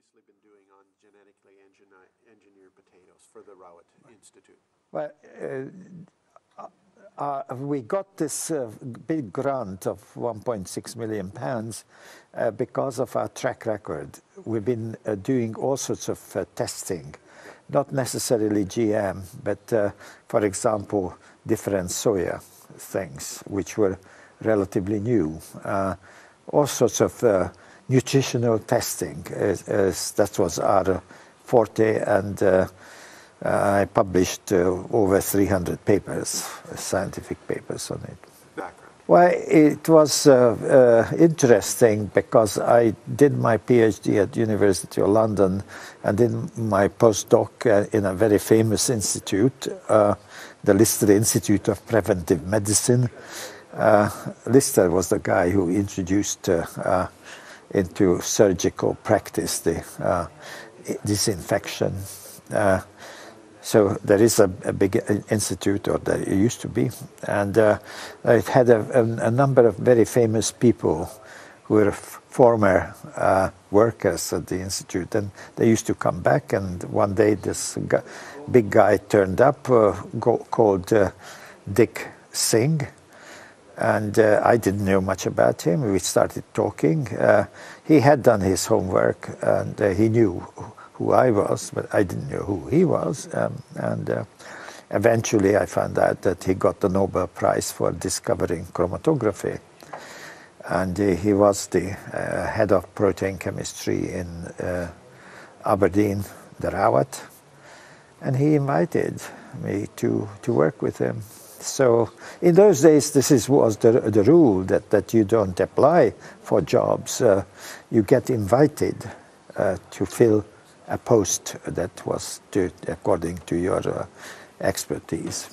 previously been doing on genetically engineered potatoes for the Rowett Institute? Well, we got this big grant of £1.6 million because of our track record. We've been doing all sorts of testing, not necessarily GM, but for example, different soya things, which were relatively new. All sorts of nutritional testing, that was our forte, and I published over 300 papers, scientific papers on it. Background. Well, it was interesting because I did my PhD at University of London and did my postdoc in a very famous institute, the Lister Institute of Preventive Medicine. Lister was the guy who introduced into surgical practice the disinfection. So there is a big institute, or there used to be, and it had a number of very famous people who were former workers at the institute, and they used to come back, and one day this big guy turned up called Dick Singh, and I didn't know much about him. We started talking. He had done his homework, and he knew who I was, but I didn't know who he was. And eventually I found out that he got the Nobel Prize for discovering chromatography. And he was the head of protein chemistry in Aberdeen, the Rowett. And he invited me to work with him. So in those days, was the rule that you don't apply for jobs. You get invited to fill a post that was according to your expertise.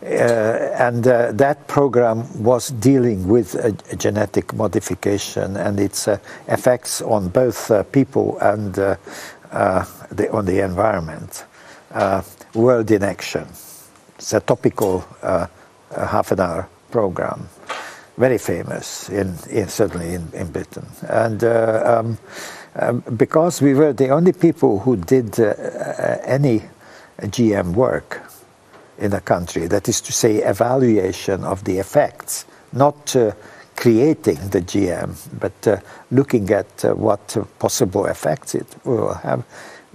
And that program was dealing with genetic modification and its effects on both people and on the environment. World in Action. It's a topical half-an-hour program, very famous, certainly in Britain. And because we were the only people who did any GM work in the country, that is to say, evaluation of the effects, not creating the GM, but looking at what possible effects it will have.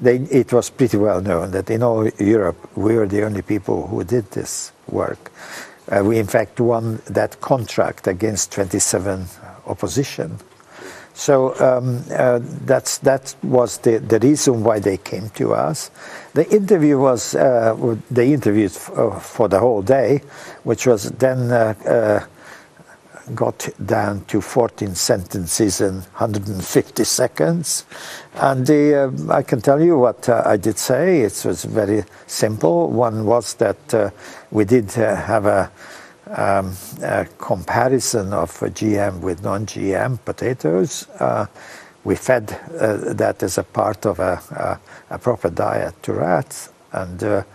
It was pretty well known that in all Europe, we were the only people who did this work. We, in fact, won that contract against 27 opposition. So that was the reason why they came to us. The interview was, they interviewed for the whole day, which was then got down to 14 sentences in 150 seconds. And I can tell you what I did say. It was very simple. One was that we did have a comparison of GM with non-GM potatoes. We fed that as a part of a proper diet to rats, and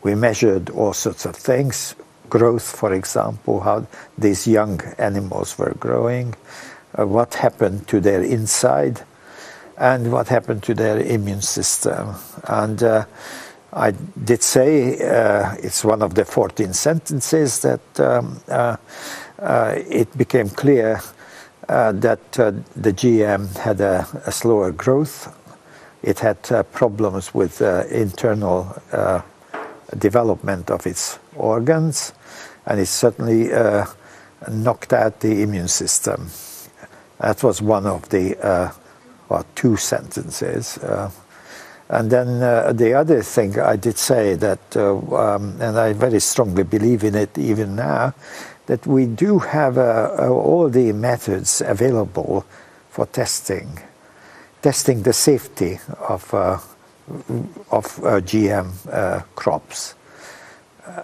we measured all sorts of things. Growth, for example, how these young animals were growing, what happened to their inside, and what happened to their immune system. And I did say, it's one of the 14 sentences, that it became clear that the GM had a slower growth. It had problems with internal development of its organs, and it certainly knocked out the immune system. That was one of the two sentences. And then the other thing I did say that, and I very strongly believe in it even now, that we do have all the methods available for testing the safety of GM crops.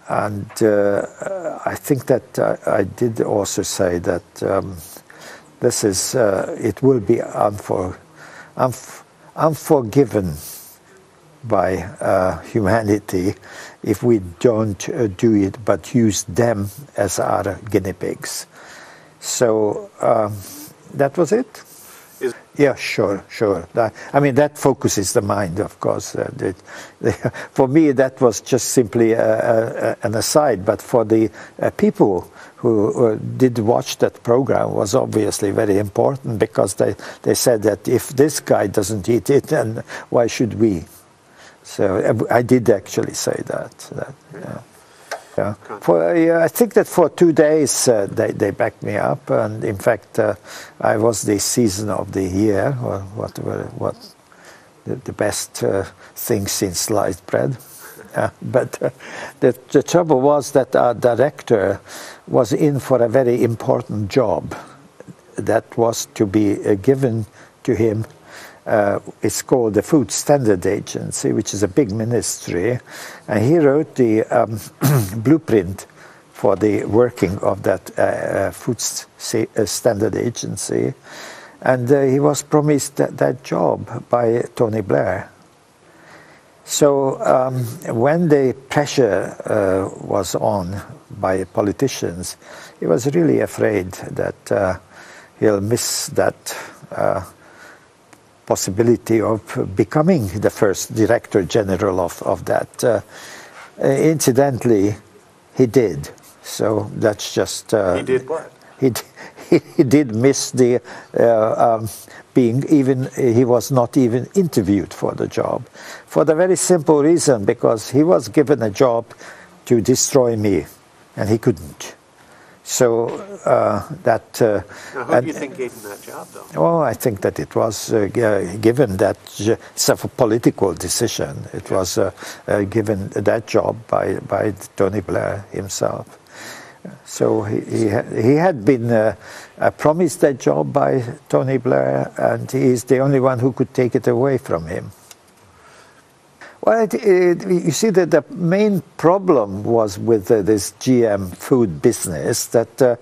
And I think that I did also say that this is, it will be unforgiven by humanity if we don't do it but use them as our guinea pigs. So that was it. Yeah, sure. I mean, that focuses the mind, of course. For me, that was just simply an aside, but for the people who did watch that program was obviously very important, because they said that if this guy doesn't eat it, then why should we? So I did actually say that. Yeah. I think that for 2 days they backed me up, and in fact I was the season of the year, or what the best thing since sliced bread. But the trouble was that our director was in for a very important job that was to be given to him. It's called the Food Standard Agency, which is a big ministry, and he wrote the blueprint for the working of that Food Standard Agency, and he was promised that job by Tony Blair. So when the pressure was on by politicians, he was really afraid that he'll miss that possibility of becoming the first Director General of that. Incidentally, he did. So that's just... he did what? He did miss the he was not even interviewed for the job, for the very simple reason, because he was given a job to destroy me, and he couldn't. So now, who do you think gave him that job, though? Well, I think that it was given that it's a political decision. It was given that job by Tony Blair himself. So he had been promised that job by Tony Blair, and he is the only one who could take it away from him. Well, you see that the main problem was with this GM food business, that the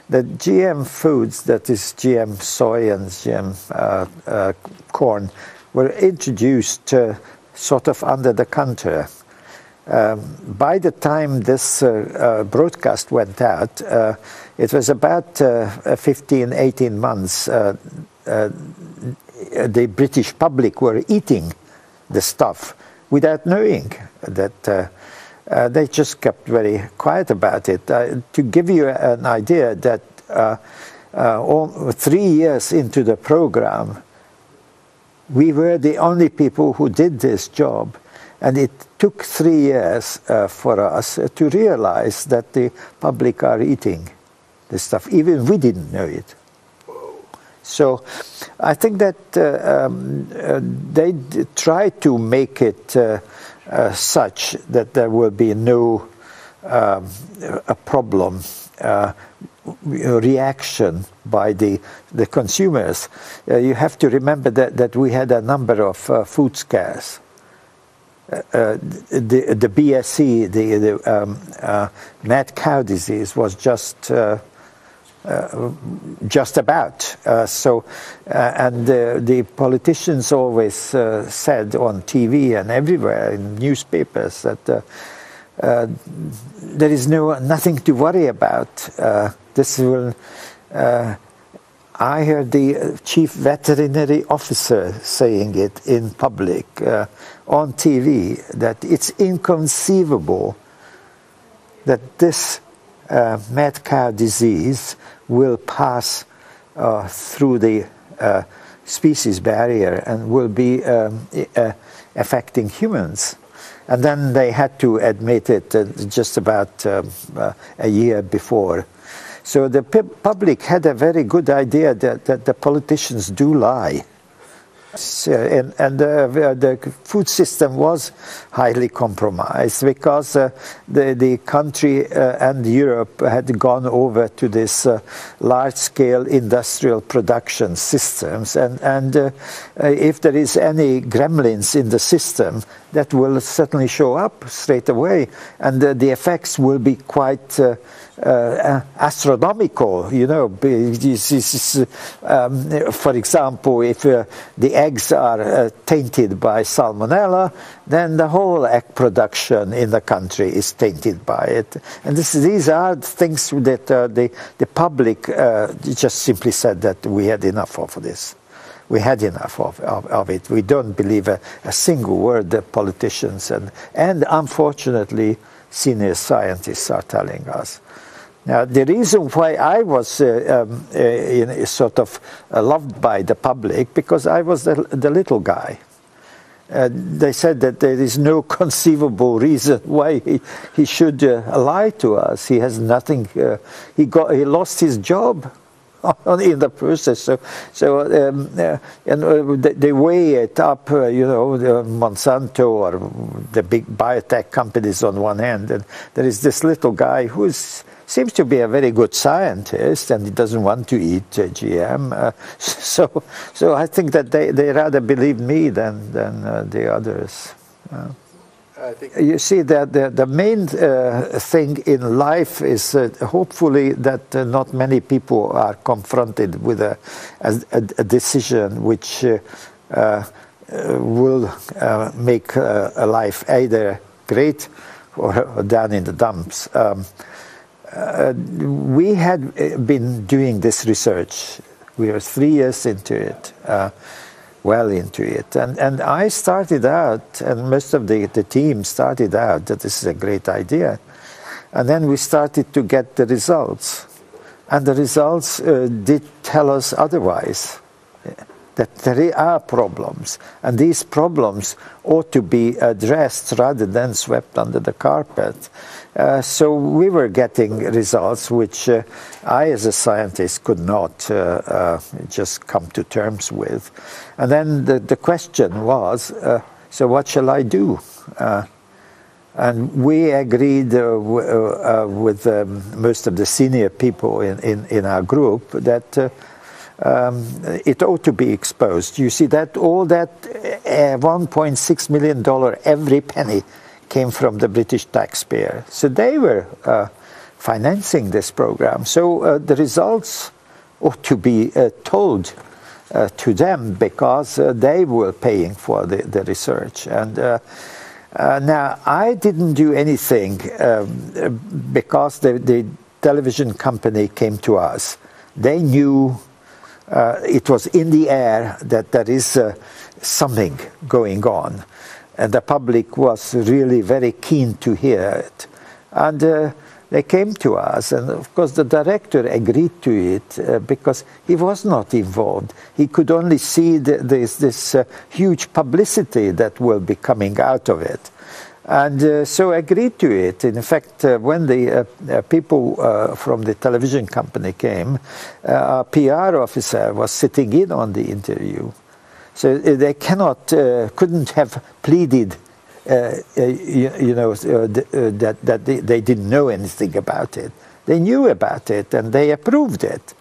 GM foods, that is GM soy and GM corn, were introduced sort of under the counter. By the time this broadcast went out, it was about 15, 18 months. The British public were eating the stuff without knowing that. They just kept very quiet about it. To give you an idea, that 3 years into the program, we were the only people who did this job. And it took 3 years for us to realize that the public are eating this stuff. Even we didn't know it. So I think that they try to make it such that there will be no a problem, reaction by the consumers. You have to remember that we had a number of food scares. The BSE, the mad cow disease, was just about. And the politicians always said on TV and everywhere in newspapers that there is nothing to worry about. This will. I heard the chief veterinary officer saying it in public on TV, that it's inconceivable that this mad cow disease will pass through the species barrier and will be affecting humans. And then they had to admit it just about a year before. So the public had a very good idea that the politicians do lie. And the food system was highly compromised because the country and Europe had gone over to this large-scale industrial production systems, and if there is any gremlins in the system, that will certainly show up straight away, and the effects will be quite astronomical. You know, for example, if the eggs are tainted by salmonella, then the whole egg production in the country is tainted by it. And these are things that the public just simply said that we had enough of this. We had enough of it. We don't believe a single word that politicians and unfortunately senior scientists are telling us. Now, the reason why I was sort of loved by the public, because I was the little guy. They said that there is no conceivable reason why he should lie to us. He has nothing. He lost his job in the process. They weigh it up, Monsanto or the big biotech companies on one hand, and there is this little guy who seems to be a very good scientist, and he doesn't want to eat GM. So I think that they rather believe me than the others. You see, that the main thing in life is hopefully that not many people are confronted with a decision which will make a life either great or down in the dumps. We had been doing this research. We were 3 years into it. Well into it. And I started out, and most of the team started out, that this is a great idea. And then we started to get the results. And the results did tell us otherwise, that there are problems. And these problems ought to be addressed rather than swept under the carpet. So we were getting results which I, as a scientist, could not just come to terms with. And then the question was, so what shall I do? And we agreed with most of the senior people in our group that it ought to be exposed. You see, that all that $1.6 million, every penny, came from the British taxpayer. So they were financing this program. So the results ought to be told to them, because they were paying for the research. And now, I didn't do anything because the television company came to us. They knew it was in the air that there is something going on. And the public was really very keen to hear it. And they came to us, and of course the director agreed to it because he was not involved. He could only see this huge publicity that will be coming out of it. And so agreed to it. In fact, when the people from the television company came, our PR officer was sitting in on the interview. So they couldn't have pleaded, that they didn't know anything about it. They knew about it and they approved it.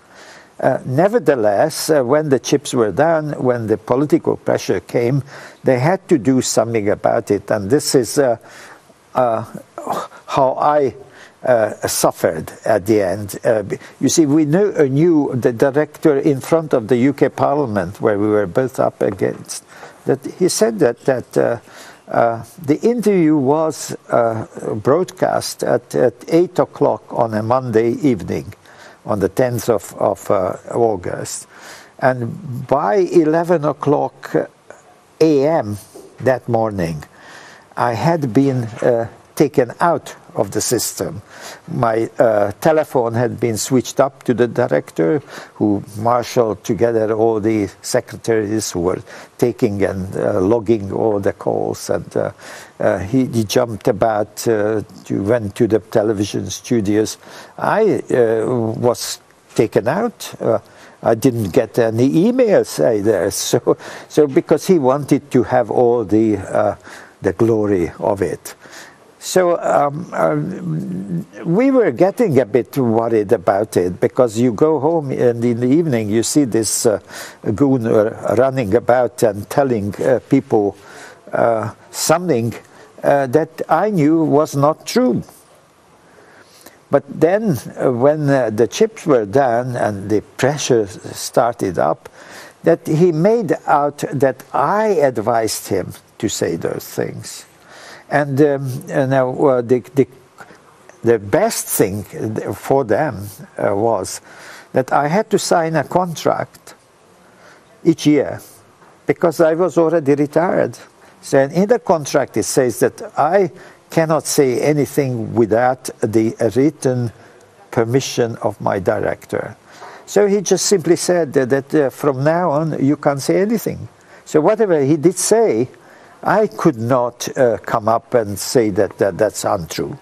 Nevertheless, when the chips were done, when the political pressure came, they had to do something about it. And this is how I suffered at the end. You see, we knew the director in front of the UK Parliament, where we were both up against, that he said that the interview was broadcast at 8 o'clock on a Monday evening, on the 10th of August. And by 11 o'clock a.m. that morning, I had been taken out of the system. My telephone had been switched up to the director, who marshaled together all the secretaries who were taking and logging all the calls. And he jumped about, went to the television studios. I was taken out. I didn't get any emails either. So because he wanted to have all the glory of it. So we were getting a bit worried about it, because you go home and in the evening you see this goon running about and telling people something that I knew was not true. But then when the chips were done and the pressure started up, that he made out that I advised him to say those things. And now the best thing for them was that I had to sign a contract each year because I was already retired. So in the contract it says that I cannot say anything without the written permission of my director. So he just simply said that from now on you can't say anything. So whatever he did say, I could not come up and say that that's untrue.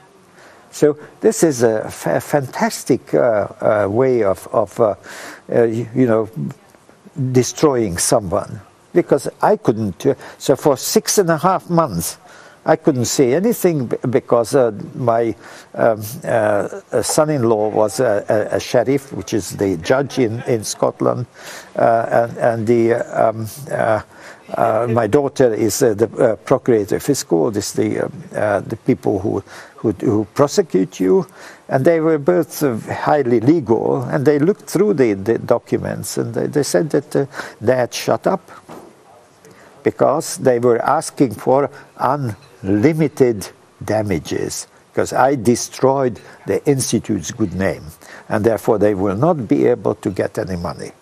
So this is a fantastic way of you know, destroying someone, because I couldn't. So for 6.5 months, I couldn't say anything because my son-in-law was a sheriff, which is the judge in Scotland, and my daughter is the procurator fiscal. This the people who prosecute you, and they were both highly legal, and they looked through the documents, and they said that Dad, shut up, because they were asking for unlimited damages, because I destroyed the Institute's good name, and therefore they will not be able to get any money.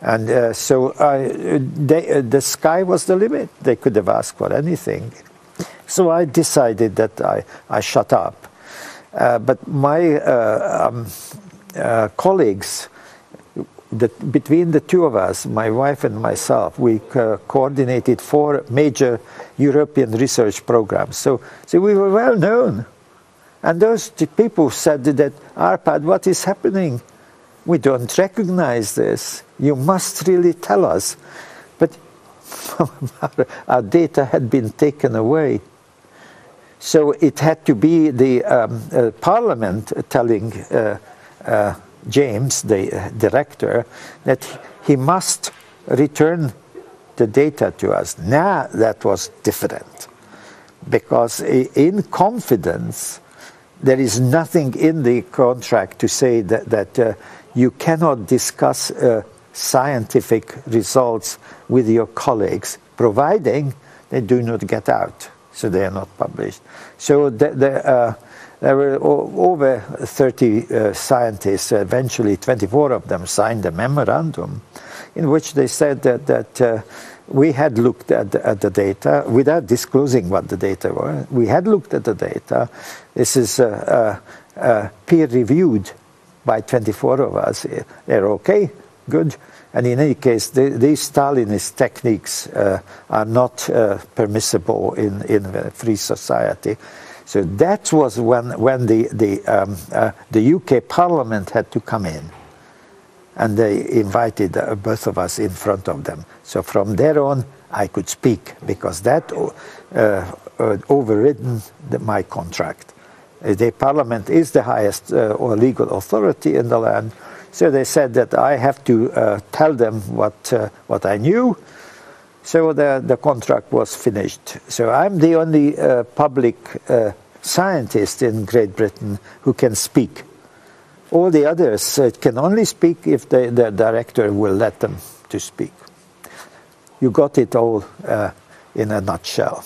And so the sky was the limit. They could have asked for anything. So I decided that I shut up. But my colleagues, between the two of us, my wife and myself, we coordinated 4 major European research programs. So we were well known. And those people said that, Arpad, what is happening? We don't recognize this. You must really tell us. But our data had been taken away. So it had to be the Parliament telling James, the director, that he must return the data to us. Now that was different, because in confidence, there is nothing in the contract to say that you cannot discuss scientific results with your colleagues, providing they do not get out, so they are not published. So there were over 30 scientists. Eventually 24 of them signed a memorandum in which they said that we had looked at the data without disclosing what the data were. We had looked at the data. This is peer-reviewed by 24 of us. They're okay, good. And in any case, these Stalinist techniques are not permissible in a free society. So that was when the UK Parliament had to come in, and they invited both of us in front of them. So from there on, I could speak, because that overridden my contract. The Parliament is the highest or legal authority in the land, so they said that I have to tell them what I knew. So the contract was finished. So I'm the only public scientist in Great Britain who can speak. All the others can only speak if the director will let them to speak. You got it all in a nutshell.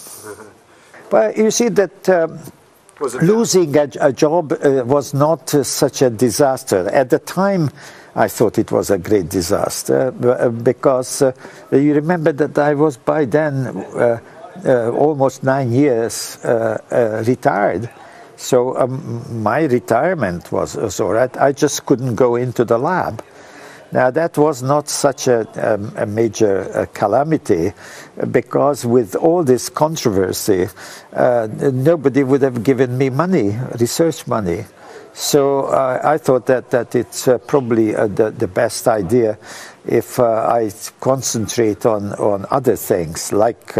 But you see that losing a job was not such a disaster. At the time, I thought it was a great disaster, because you remember that I was by then almost 9 years retired. So my retirement was all right. I just couldn't go into the lab. Now that was not such a major calamity, because with all this controversy, nobody would have given me money, research money. So I thought that it's probably the best idea if I concentrate on other things, like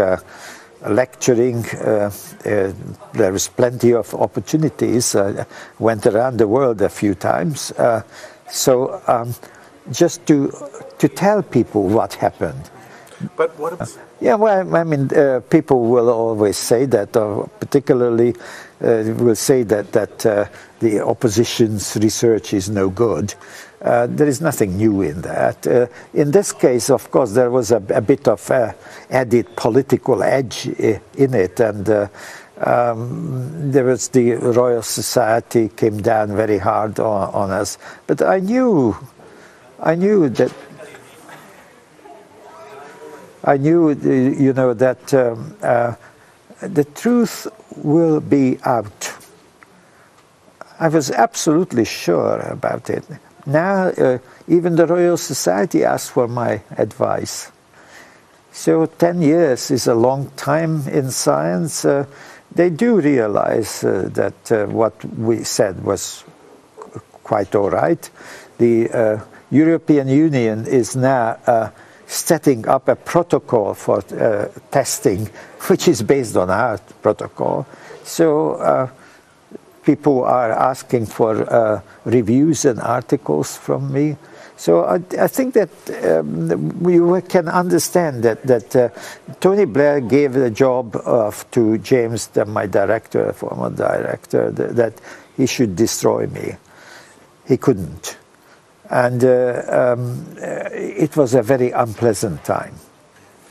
lecturing. There was plenty of opportunities. Went around the world a few times. Just to tell people what happened. But what? Yeah, well, I mean, people will always say that, particularly will say that the opposition's research is no good. There is nothing new in that. In this case, of course, there was a bit of added political edge in it, and there was the Royal Society came down very hard on us. But I knew that. That the truth will be out. I was absolutely sure about it. Now, even the Royal Society asked for my advice. So 10 years is a long time in science. They do realize that what we said was quite all right. The European Union is now setting up a protocol for testing, which is based on our protocol. So people are asking for reviews and articles from me. So I think that we can understand that Tony Blair gave the job to James, my director, former director, that he should destroy me. He couldn't. And it was a very unpleasant time.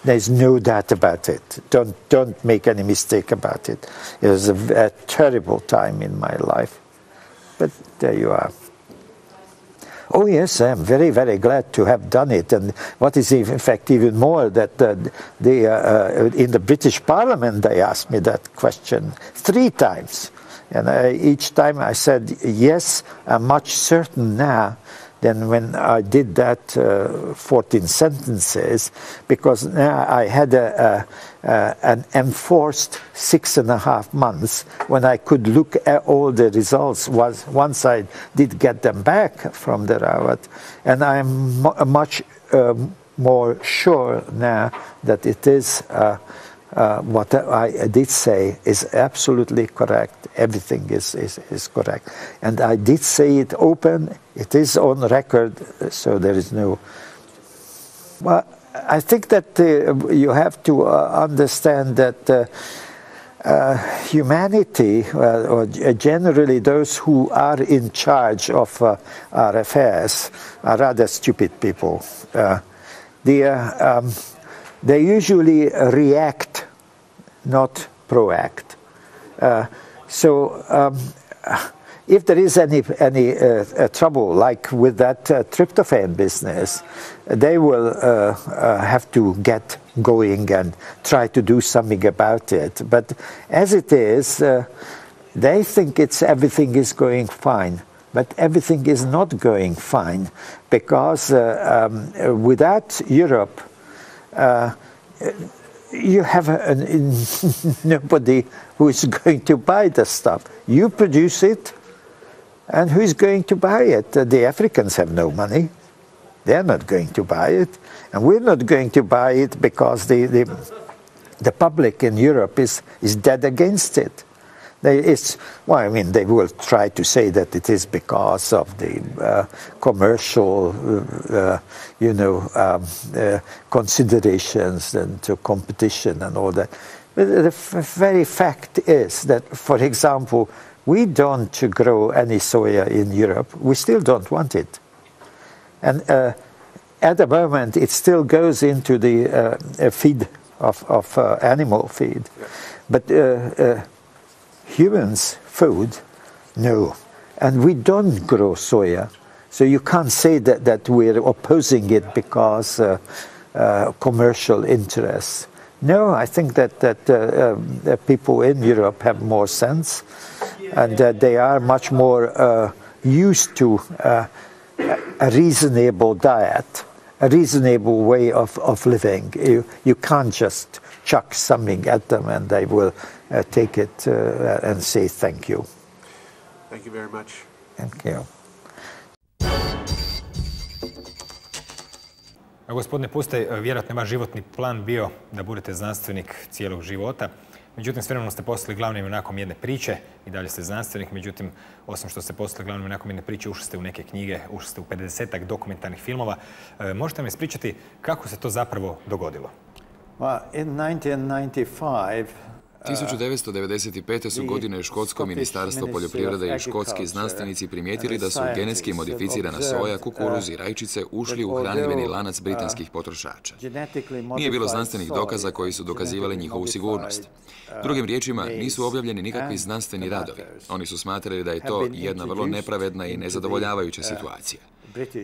There's no doubt about it. Don't make any mistake about it. It was a terrible time in my life. But there you are. Oh yes, I am very, very glad to have done it. And what is in fact even more, that in the British Parliament they asked me that question 3 times. And each time I said, yes, I'm much certain now than when I did that 14 sentences, because now I had an enforced 6.5 months when I could look at all the results once I did get them back from the Rawat. And I'm much more sure now that it is what I did say is absolutely correct. Everything is correct. And I did say it open. It is on record, so there is no... Well, I think that you have to understand that humanity, or generally those who are in charge of our affairs, are rather stupid people. They usually react, not proact. So if there is any trouble, like with that tryptophan business, they will have to get going and try to do something about it. But as it is, they think everything is going fine. But everything is not going fine, because without Europe, you have nobody who is going to buy the stuff. You produce it, and who is going to buy it? The Africans have no money. They're not going to buy it. And we're not going to buy it because the public in Europe is dead against it. Well, I mean, they will try to say that it is because of the commercial, considerations and to competition and all that. But the very fact is that, for example, we don't grow any soya in Europe. We still don't want it. And at the moment, it still goes into the feed of animal feed. But humans' food, no. And we don't grow soya. So you can't say that we're opposing it because commercial interests. No, I think that people in Europe have more sense, and that they are much more used to a reasonable diet, a reasonable way of living. You can't just chuck something at them and they will take it and say thank you. Thank you very much. Thank you. Gospodine Pustaj, vjerojatno je vaš životni plan bio da budete znanstvenik cijelog života. Međutim, s vremenom ste postali glavnim junakom jedne priče, i dalje ste znanstvenik. Međutim, osim što ste postali glavnim junakom jedne priče, ušli ste u neke knjige, ušli ste u 50-ak dokumentarnih filmova. Možete mi ispričati kako se to zapravo dogodilo? Well, in 1995, 1995. su godine Škotsko ministarstvo poljoprivrede i škotski znanstvenici primijetili da su genetski modificirana soja, kukuruz i rajčice ušli u hranidbeni lanac britanskih potrošača. Nije bilo znanstvenih dokaza koji su dokazivali njihovu sigurnost. Drugim riječima, nisu objavljeni nikakvi znanstveni radovi. Oni su smatrali da je to jedna vrlo nepravedna i nezadovoljavajuća situacija.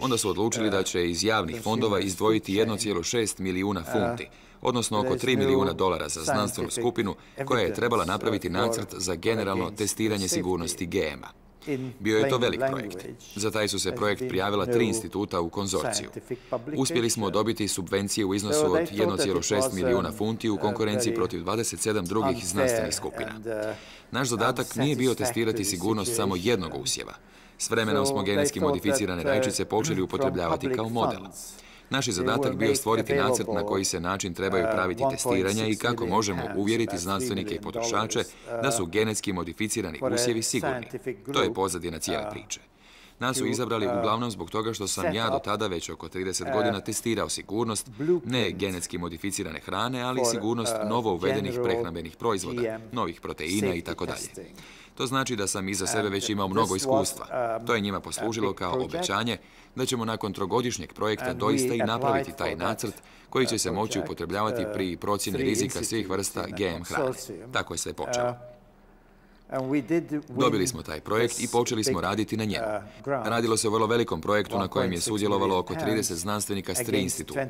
Onda su odlučili da će iz javnih fondova izdvojiti 1,6 milijuna funti, odnosno oko $3 milijuna za znanstvenu skupinu koja je trebala napraviti nacrt za generalno testiranje sigurnosti GM-a. Bio je to velik projekt. Za taj su se projekt prijavila 3 instituta u konzorciju. Uspjeli smo dobiti subvencije u iznosu od 1,6 milijuna funti u konkurenciji protiv 27 drugih znanstvenih skupina. Naš zadatak nije bio testirati sigurnost samo jednog usjeva. S vremenom smo genetski modificirane rajčice počeli upotrebljavati kao model. Naš je zadatak bio stvoriti nacrt na koji se način trebaju praviti testiranja i kako možemo uvjeriti znanstvenike i potrošače da su genetski modificirani usjevi sigurni. To je pozadina cijele priče. Nas su izabrali uglavnom zbog toga što sam ja do tada već oko 30 godina testirao sigurnost ne genetski modificirane hrane, ali sigurnost novo uvedenih prehrambenih proizvoda, novih proteina i tako dalje. To znači da sam iza sebe već imao mnogo iskustva. To je njima poslužilo kao obećanje da ćemo nakon trogodišnjeg projekta doista i napraviti taj nacrt koji će se moći upotrebljavati pri procjeni rizika svih vrsta GM hrane. Tako je sve počelo. Dobili smo taj projekt i počeli smo raditi na njemu. Radilo se o vrlo velikom projektu na kojem je sudjelovalo oko 30 znanstvenika s 3 instituta.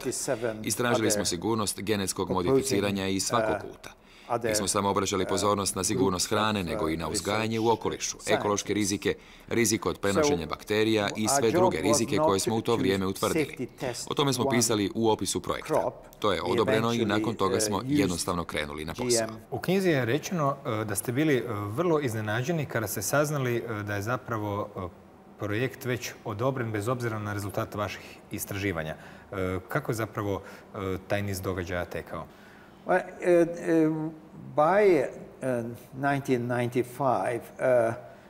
Istražili smo sigurnost genetskog modificiranja iz svakog kuta. Nismo samo obraćali pozornost na sigurnost hrane, nego i na uzgajanje u okolišu, ekološke rizike, rizik od prenošenja bakterija i sve druge rizike koje smo u to vrijeme utvrdili. O tome smo pisali u opisu projekta. To je odobreno i nakon toga smo jednostavno krenuli na posao. U knjizi je rečeno da ste bili vrlo iznenađeni kada ste saznali da je zapravo projekt već odobren bez obzira na rezultate vaših istraživanja. Kako je zapravo taj niz događaja tekao? By 1995,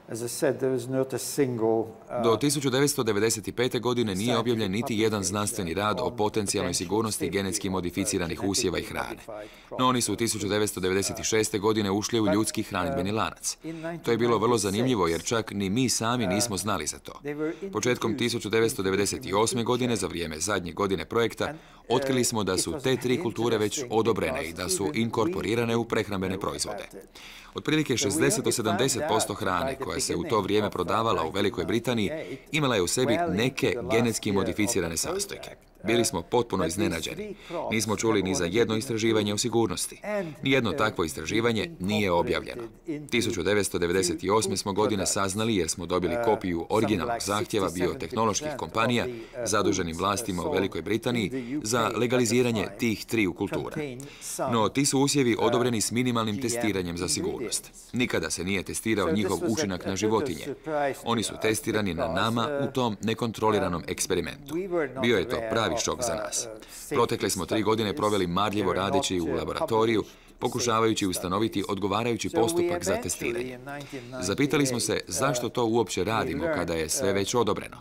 as I said, there was not a single... Do 1995. godine nije objavljen niti jedan znanstveni rad o potencijalnoj sigurnosti genetski modificiranih usjeva i hrane. No oni su 1996. godine ušli u ljudski hranidbeni lanac. To je bilo vrlo zanimljivo jer čak ni mi sami nismo znali za to. Početkom 1998. godine, za vrijeme zadnje godine projekta, otkrili smo da su te 3 kulture već odobrene i da su inkorporirane u prehrambene proizvode. Otprilike 60 do 70% hrane koja se u to vrijeme prodavala u Velikoj Britaniji imala je u sebi neke genetski modificirane sastojke. Bili smo potpuno iznenađeni. Nismo čuli ni za jedno istraživanje o sigurnosti. Nijedno takvo istraživanje nije objavljeno. 1998. smo godine saznali jer smo dobili kopiju originalnog zahtjeva biotehnoloških kompanija zaduženim vlastima u Velikoj Britaniji za legaliziranje tih 3 kultura. No, ti su usjevi odobreni s minimalnim testiranjem za sigurnost. Nikada se nije testirao njihov učinak na životinje. Oni su testirani na nama u tom nekontroliranom eksperimentu. Bio je to pravi šok za nas. Protekle smo 3 godine proveli marljivo radeći u laboratoriju, pokušavajući ustanoviti odgovarajući postupak za testiranje. Zapitali smo se zašto to uopće radimo kada je sve već odobreno.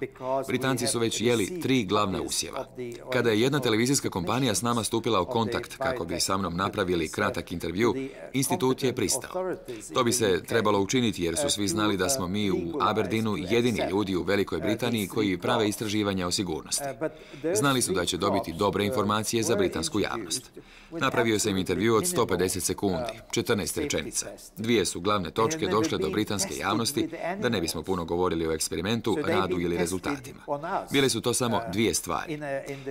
Britanci su već jeli 3 glavna usjeva. Kada je jedna televizijska kompanija s nama stupila u kontakt kako bi sa mnom napravili kratak intervju, institut je pristao. To bi se trebalo učiniti jer su svi znali da smo mi u Aberdeenu jedini ljudi u Velikoj Britaniji koji prave istraživanja o sigurnosti. Znali su da će dobiti dobre informacije za britansku javnost. Napravio sam intervju od 150 sekundi, 14 rečenica. 2 su glavne točke došle do britanske javnosti, da ne bismo puno govorili o eksperimentu, radu ili rezultatima. Bile su to samo 2 stvari.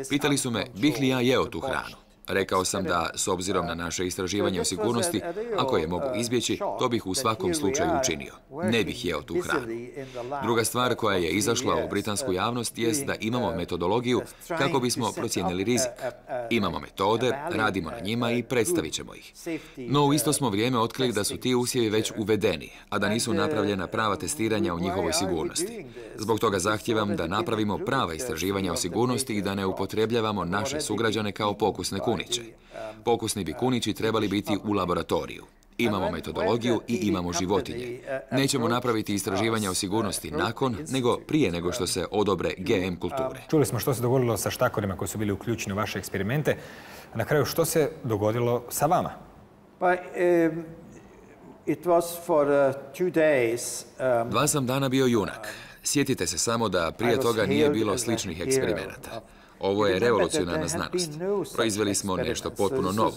Pitali su me, bih li ja jeo tu hranu? Rekao sam da, s obzirom na naše istraživanje o sigurnosti, ako je mogu izbjeći, to bih u svakom slučaju učinio. Ne bih jeo tu hranu. Druga stvar koja je izašla u britansku javnost jest da imamo metodologiju kako bismo procijenili rizik. Imamo metode, radimo na njima i predstavit ćemo ih. No u isto smo vrijeme otkrili da su ti usjevi već uvedeni, a da nisu napravljena prava testiranja o njihovoj sigurnosti. Zbog toga zahtijevam da napravimo prava istraživanja o sigurnosti i da ne upotrebljavamo naše sugrađane kao pokusne kuniće. Pokusni bi kunići trebali biti u laboratoriju. Imamo metodologiju i imamo životinje. Nećemo napraviti istraživanja o sigurnosti nakon, nego prije nego što se odobre GM kulture. Čuli smo što se dogodilo sa štakorima koji su bili uključeni u vaše eksperimente. Na kraju, što se dogodilo sa vama? Pa, 2 sam dana bio junak. Sjetite se samo da prije toga nije bilo sličnih eksperimenata. Ovo je revolucionarna znanost. Proizveli smo nešto potpuno novo.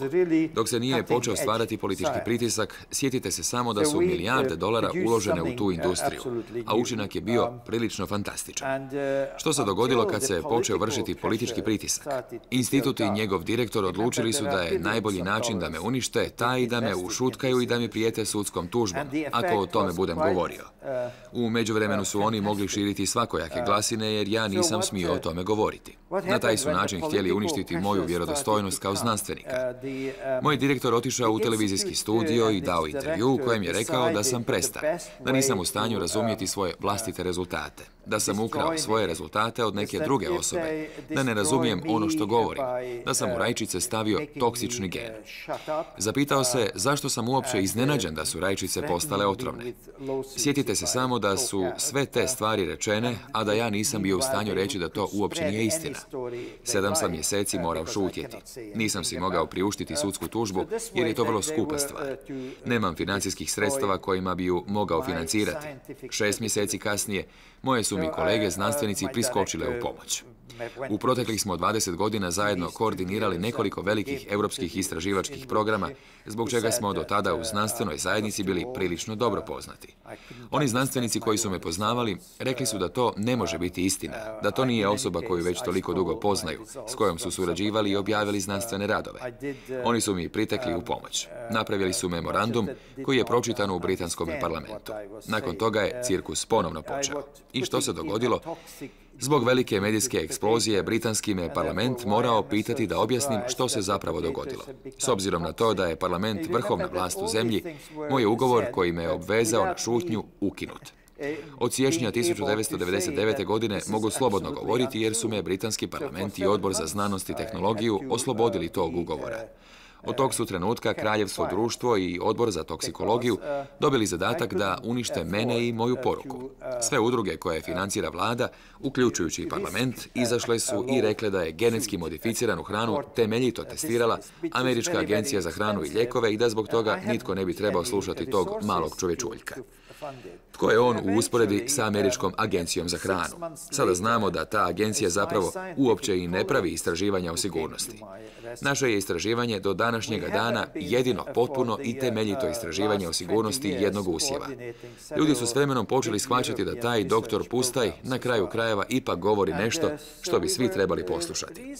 Dok se nije počeo stvarati politički pritisak, sjetite se samo da su milijarde dolara uložene u tu industriju, a učinak je bio prilično fantastičan. Što se dogodilo kad se počeo vršiti politički pritisak? Institut i njegov direktor odlučili su da je najbolji način da me unište taj da me ušutkaju i da mi prijete sudskom tužbom, ako o tome budem govorio. U međuvremenu su oni mogli širiti svakojake glasine jer ja nisam smio o tome govoriti. Na taj su način htjeli uništiti moju vjerodostojnost kao znanstvenika. Moj direktor otišao u televizijski studio i dao intervju u kojem je rekao da sam prestar, da nisam u stanju razumjeti svoje vlastite rezultate, da sam ukrao svoje rezultate od neke druge osobe, da ne razumijem ono što govorim, da sam u rajčice stavio toksični gen. Zapitao se zašto sam uopće iznenađen da su rajčice postale otrovne. Sjetite se samo da su sve te stvari rečene, a da ja nisam bio u stanju reći da to uopće nije istina. 7 sam mjeseci morao šutjeti. Nisam si mogao priuštiti sudsku tužbu jer je to vrlo skupa stvar. Nemam financijskih sredstava kojima bi ju mogao financirati. 6 mjeseci kasnije moje su mi kolege znanstvenici priskočile u pomoć. U proteklih smo 20 godina zajedno koordinirali nekoliko velikih europskih istraživačkih programa, zbog čega smo do tada u znanstvenoj zajednici bili prilično dobro poznati. Oni znanstvenici koji su me poznavali rekli su da to ne može biti istina, da to nije osoba koju već toliko dugo poznaju, s kojom su surađivali i objavili znanstvene radove. Oni su mi pritekli u pomoć. Napravili su memorandum koji je pročitan u britanskom parlamentu. Nakon toga je cirkus ponovno počeo. I što se dogodilo? Zbog velike medijske eksplozije, britanski me parlament morao pitati da objasnim što se zapravo dogodilo. S obzirom na to da je parlament vrhovna vlast u zemlji, moj je ugovor koji me obvezao na šutnju ukinut. Od siječnja 1999. godine mogu slobodno govoriti jer su me britanski parlament i odbor za znanost i tehnologiju oslobodili tog ugovora. Od tog su trenutka Kraljevsko društvo i odbor za toksikologiju dobili zadatak da unište mene i moju poruku. Sve udruge koje financira vlada, uključujući i parlament, izašle su i rekle da je genetski modificiranu hranu temeljito testirala Američka agencija za hranu i lijekove i da zbog toga nitko ne bi trebao slušati tog malog čovječuljka. Tko je on u usporedi sa Američkom agencijom za hranu? Sada znamo da ta agencija zapravo uopće i ne pravi istraživanja o sigurnosti. Naše je istraživanje do današnjega dana jedino potpuno i temeljito istraživanje o sigurnosti jednog usjeva. Ljudi su s vremenom počeli shvaćati da taj doktor Pustaj na kraju krajeva ipak govori nešto što bi svi trebali poslušati.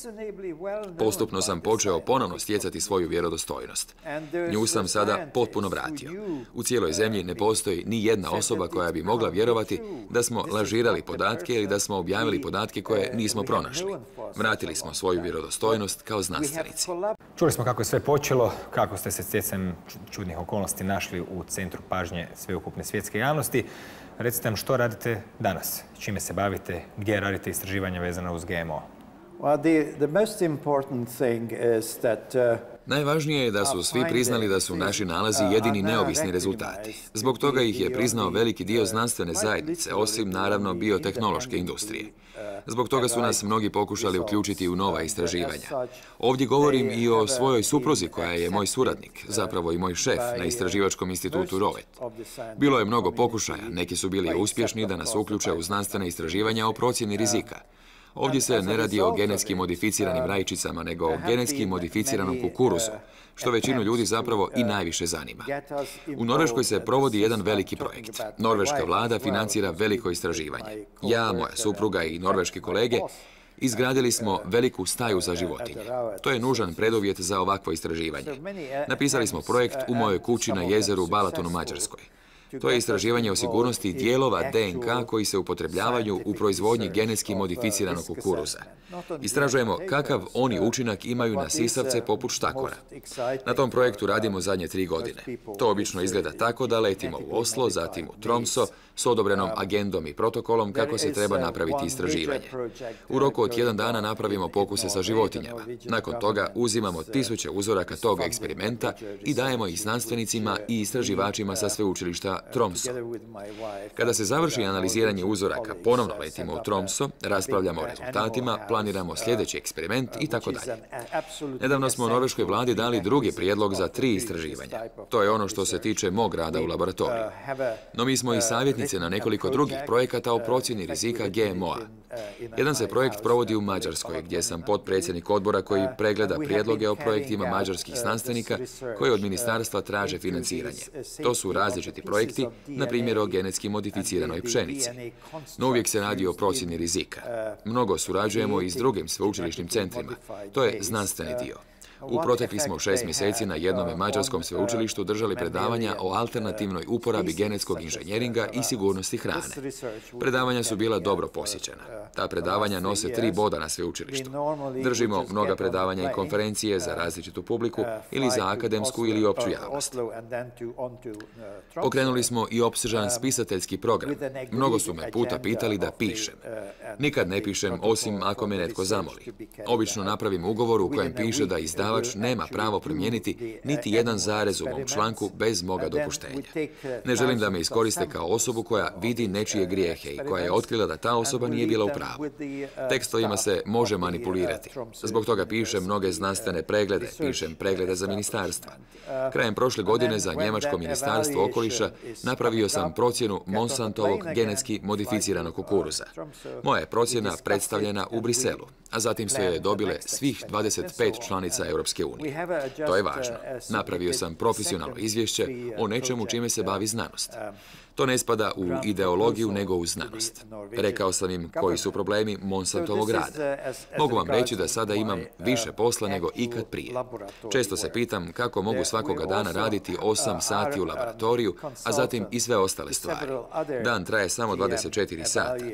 Postupno sam počeo ponovno stjecati svoju vjerodostojnost. Nju sam sada potpuno vratio. U cijeloj zemlji ne postoji ni jedna osoba koja bi mogla vjerovati da smo lažirali podatke ili da smo objavili podatke koje nismo pronašli. Vratili smo svoju vjerodostojnost kao znanstvenici. Čuli smo kako je sve počelo, kako ste se stjecajem čudnih okolnosti našli u centru pažnje sveukupne svjetske javnosti. Recite nam što radite danas, čime se bavite, gdje radite istraživanja vezana uz GMO? Najvažnije je da su svi priznali da su naši nalazi jedini neovisni rezultati. Zbog toga ih je priznao veliki dio znanstvene zajednice, osim naravno biotehnološke industrije. Zbog toga su nas mnogi pokušali uključiti u nova istraživanja. Ovdje govorim i o svojoj supruzi koja je moj suradnik, zapravo i moj šef na istraživačkom institutu Rovet. Bilo je mnogo pokušaja, neki su bili uspješni da nas uključe u znanstvene istraživanja o procjeni rizika. Ovdje se ne radi o genetski modificiranim rajčicama, nego o genetski modificiranom kukuruzu, što većinu ljudi zapravo i najviše zanima. U Norveškoj se provodi jedan veliki projekt. Norveška vlada financira veliko istraživanje. Ja, moja supruga i norveški kolege izgradili smo veliku staju za životinje. To je nužan preduvjet za ovakvo istraživanje. Napisali smo projekt u mojoj kući na jezeru Balaton u Mađarskoj. To je istraživanje o sigurnosti dijelova DNK koji se upotrebljavaju u proizvodnji genetski modificiranog kukuruza. Istražujemo kakav oni učinak imaju na sisavce poput štakora. Na tom projektu radimo zadnje 3 godine. To obično izgleda tako da letimo u Oslo, zatim u Tromso, s odobrenom agendom i protokolom kako se treba napraviti istraživanje. U roku od 1 dana napravimo pokuse sa životinjama. Nakon toga uzimamo 1000 uzoraka tog eksperimenta i dajemo ih znanstvenicima i istraživačima sa sveučilišta Tromso. Kada se završi analiziranje uzoraka, ponovno letimo u Tromso, raspravljamo o rezultatima, planiramo sljedeći eksperiment i tako dalje. Nedavno smo u norveškoj vladi dali drugi prijedlog za 3 istraživanja. To je ono što se tiče mog rada u laboratoriju. No mi smo i savjetnici na nekoliko drugih projekata o procjeni rizika GMO-a. Jedan se projekt provodi u Mađarskoj, gdje sam potpredsjednik odbora koji pregleda prijedloge o projektima mađarskih znanstvenika koji od ministarstva traže financiranje. To su različiti projekti, na primjer o genetski modificiranoj pšenici. No uvijek se radi o procjeni rizika. Mnogo surađujemo i s drugim sveučilišnim centrima. To je znanstveni dio. U proteklih smo 6 mjeseci na jednome mađarskom sveučilištu držali predavanja o alternativnoj uporabi genetskog inženjeringa i sigurnosti hrane. Predavanja su bila dobro posjećena. Ta predavanja nose 3 boda na sveučilištu. Držimo mnoga predavanja i konferencije za različitu publiku ili za akademsku ili opću javnost. Pokrenuli smo i opsežan spisateljski program. Mnogo su me puta pitali da pišem. Nikad ne pišem osim ako me netko zamoli. Obično napravim ugovor u kojem piše da izdavač nema pravo promijeniti niti jedan zarez u mom članku bez moga dopuštenja. Ne želim da me iskoriste kao osobu koja vidi nečije grijehe i koja je otkrila da ta osoba nije bila u pravu. Tekstovima se može manipulirati. Zbog toga pišem mnoge znanstvene preglede, pišem preglede za ministarstva. Krajem prošle godine za njemačko ministarstvo okoliša napravio sam procjenu Monsantovog genetski modificiranog kukuruza. Moja je procjena predstavljena u Briselu, a zatim su je dobile svih 25 članica Europske unije. To je važno. Napravio sam profesionalno izvješće o nečemu čime se bavi znanost. To ne spada u ideologiju nego u znanost. Rekao sam im koji su problemi Monsantovog rada. Mogu vam reći da sada imam više posla nego ikad prije. Često se pitam kako mogu svakoga dana raditi 8 sati u laboratoriju, a zatim i sve ostale stvari. Dan traje samo 24 sata.